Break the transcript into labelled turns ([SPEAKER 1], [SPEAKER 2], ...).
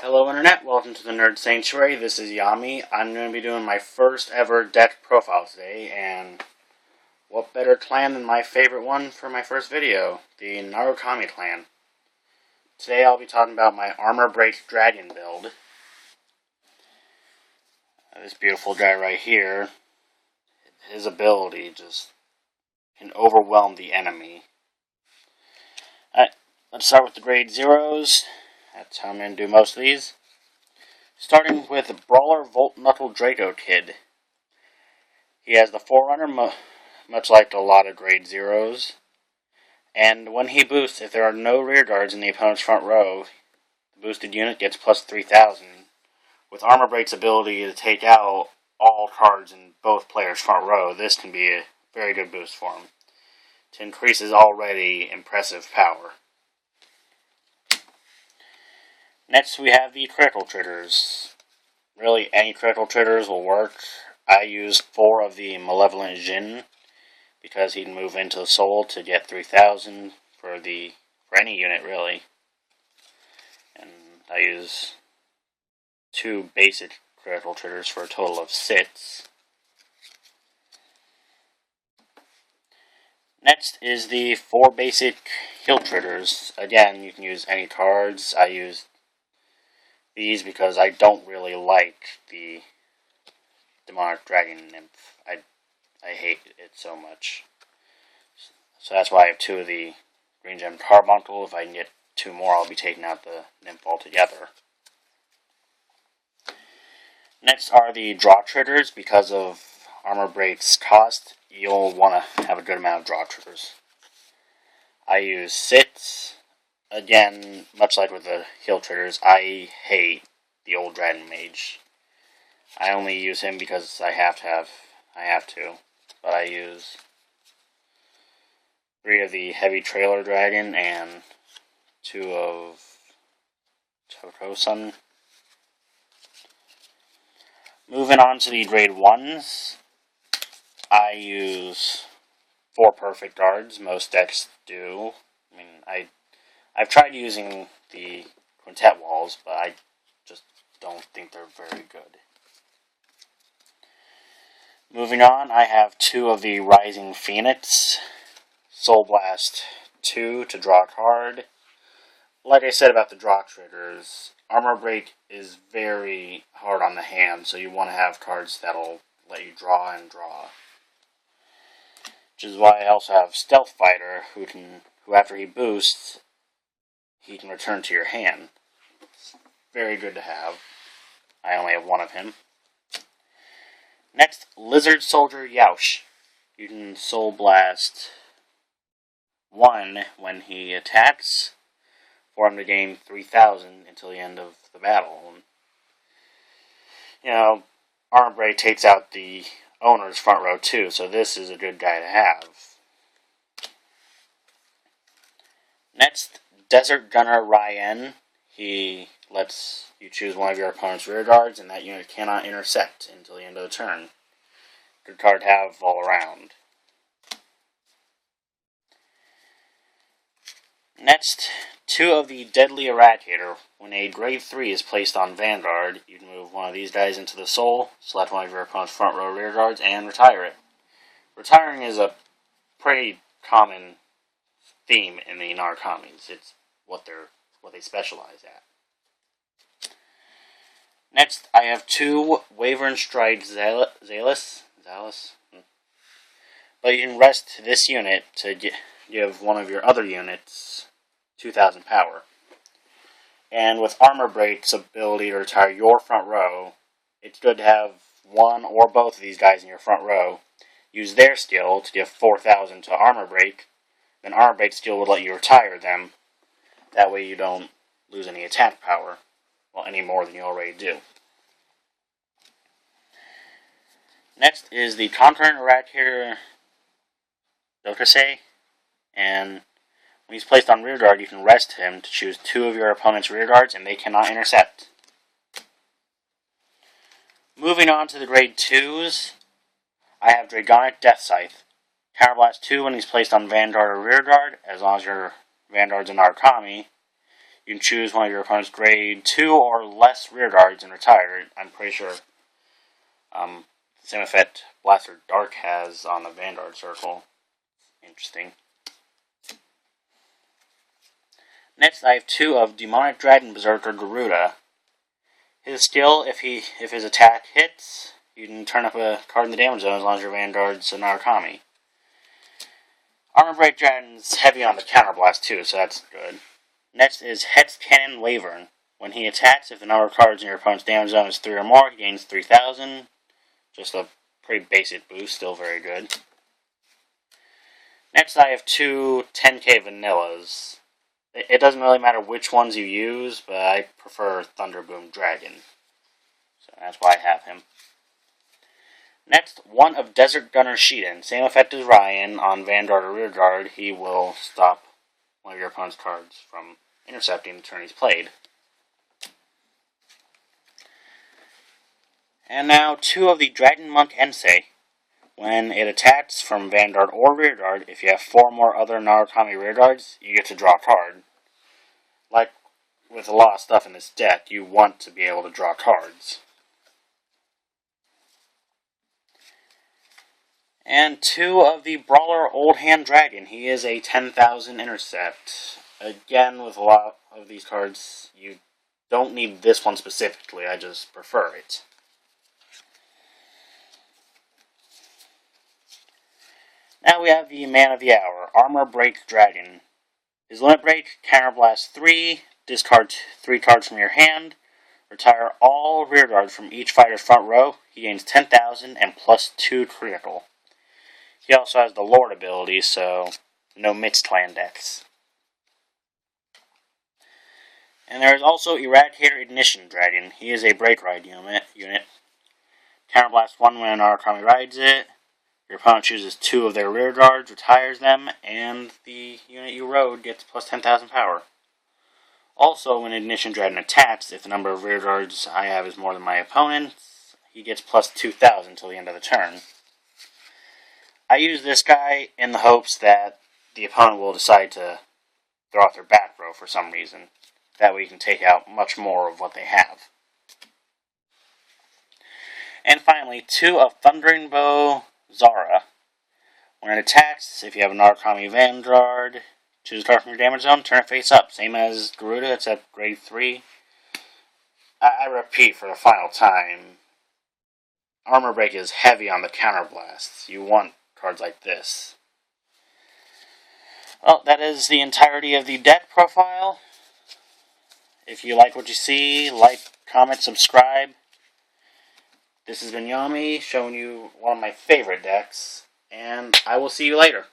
[SPEAKER 1] Hello Internet, welcome to the Nerd Sanctuary. This is Yami. I'm going to be doing my first ever deck profile today, and what better clan than my favorite one for my first video, the Narukami clan. Today I'll be talking about my Armor Break Dragon build. This beautiful guy right here, his ability just can overwhelm the enemy. Alright, let's start with the grade 0s. That's how I'm going to do most of these. Starting with Brawler Volt Knuckle Draco Kid. He has the Forerunner, much like a lot of grade 0s. And when he boosts, if there are no rear guards in the opponent's front row, the boosted unit gets plus 3,000. With Armor Break's ability to take out all cards in both players' front row, this can be a very good boost for him to increase his already impressive power. Next, we have the Prickle Triggers. Really, any Prickle Triggers will work. I used 4 of the Malevolent Jinn because he'd move into the soul to get 3,000 for any unit, really. And I use 2 basic Prickle Triggers for a total of 6. Next is the 4 basic Heal Triggers. Again, you can use any cards. I used these because I don't really like the Demonic Dragon Nymph. I hate it so much. So that's why I have 2 of the Green Gem Carbuncle. If I can get 2 more, I'll be taking out the Nymph altogether. Next are the Draw Triggers. Because of Armor Break's cost, you'll want to have a good amount of Draw Triggers. I use 6. Again, much like with the Heal Triggers, I hate the old Dragon Mage. I only use him because I have to. But I use 3 of the Heavy Trailer Dragon and 2 of Totosun. Moving on to the grade 1s, I use 4 perfect guards. Most decks do. I mean, I've tried using the quintet walls, but I just don't think they're very good. Moving on, I have 2 of the Rising Phoenix. Soul Blast 2 to draw a card. Like I said about the draw triggers, Armor Break is very hard on the hand, so you want to have cards that'll let you draw and draw. Which is why I also have Stealth Fighter, who after he boosts, he can return to your hand. It's very good to have. I only have 1 of him. Next, Lizard Soldier Yaush. You can Soul Blast 1 when he attacks, for him to gain 3,000 until the end of the battle. And, Armor Break takes out the owner's front row too, so this is a good guy to have. Next, Desert Gunner Ryan. He lets you choose one of your opponent's rear guards, and that unit cannot intersect until the end of the turn. Good card to have all around. Next, 2 of the Deadly Eradicator. When a grade 3 is placed on Vanguard, you can move one of these guys into the soul, select one of your opponent's front row rear guards, and retire it. Retiring is a pretty common theme in the Narukamis. It's what they specialize at. Next, I have 2 Wyvern Stride Zalus. But you can rest this unit to give one of your other units 2,000 power. And with Armor Break's ability to retire your front row, it's good to have 1 or both of these guys in your front row use their skill to give 4,000 to Armor Break. Then Armor Break's skill would let you retire them. That way you don't lose any attack power. Well, any more than you already do. Next is the Conquering Eradicator Dokase, and when he's placed on rear guard, you can rest him to choose 2 of your opponent's rear guards, and they cannot intercept. Moving on to the grade 2s, I have Dragonic Death Scythe. Counterblast 2 when he's placed on Vanguard or rear guard, as long as your Vanguard's a Narukami. You can choose one of your opponent's grade 2 or less rear guards and retire it. I'm pretty sure same effect Blaster Dark has on the Vanguard Circle. Interesting. Next, I have 2 of Demonic Dragon Berserker Garuda. His skill, if his attack hits, you can turn up a card in the damage zone as long as your Vanguard's a Narukami. Armor Break Dragon's heavy on the counterblast too, so that's good. Next is Hex Cannon Wyvern. When he attacks, if the number of cards in your opponent's damage zone is 3 or more, he gains 3,000. Just a pretty basic boost, still very good. Next, I have 2 10k Vanillas. It doesn't really matter which ones you use, but I prefer Thunderboom Dragon. So that's why I have him. Next, 1 of Desert Gunner Shiden. Same effect as Ryan. On Vanguard or Rearguard, he will stop one of your opponent's cards from intercepting the turn he's played. And now 2 of the Dragon Monk Ensei. When it attacks from Vanguard or Rearguard, if you have 4 more other Narukami Rearguards, you get to draw a card. Like with a lot of stuff in this deck, you want to be able to draw cards. And 2 of the Brawler Old Hand Dragon. He is a 10,000 intercept. Again, with a lot of these cards, you don't need this one specifically, I just prefer it. Now we have the Man of the Hour, Armor Break Dragon. His limit break, Counterblast 3, discard 3 cards from your hand, retire all rear guards from each fighter's front row. He gains 10,000 and plus 2 critical. He also has the Lord ability, so no mixed clan decks. And there is also Eradicator Ignition Dragon. He is a Break Ride unit. Counterblast 1 when an Narukami rides it. Your opponent chooses 2 of their rear guards, retires them, and the unit you rode gets plus 10,000 power. Also, when Ignition Dragon attacks, if the number of rear guards I have is more than my opponent's, he gets plus 2,000 until the end of the turn. I use this guy in the hopes that the opponent will decide to throw out their back row for some reason. That way you can take out much more of what they have. And finally, 2 of Thundering Bow Zara. When it attacks, if you have a Narukami Vanguard, choose a card from your damage zone, turn it face up. Same as Garuda, except grade 3. I repeat for the final time, Armor Break is heavy on the counterblasts. You want cards like this. Well, that is the entirety of the deck profile. If you like what you see, like, comment, subscribe. This has been Yami, showing you one of my favorite decks, and I will see you later.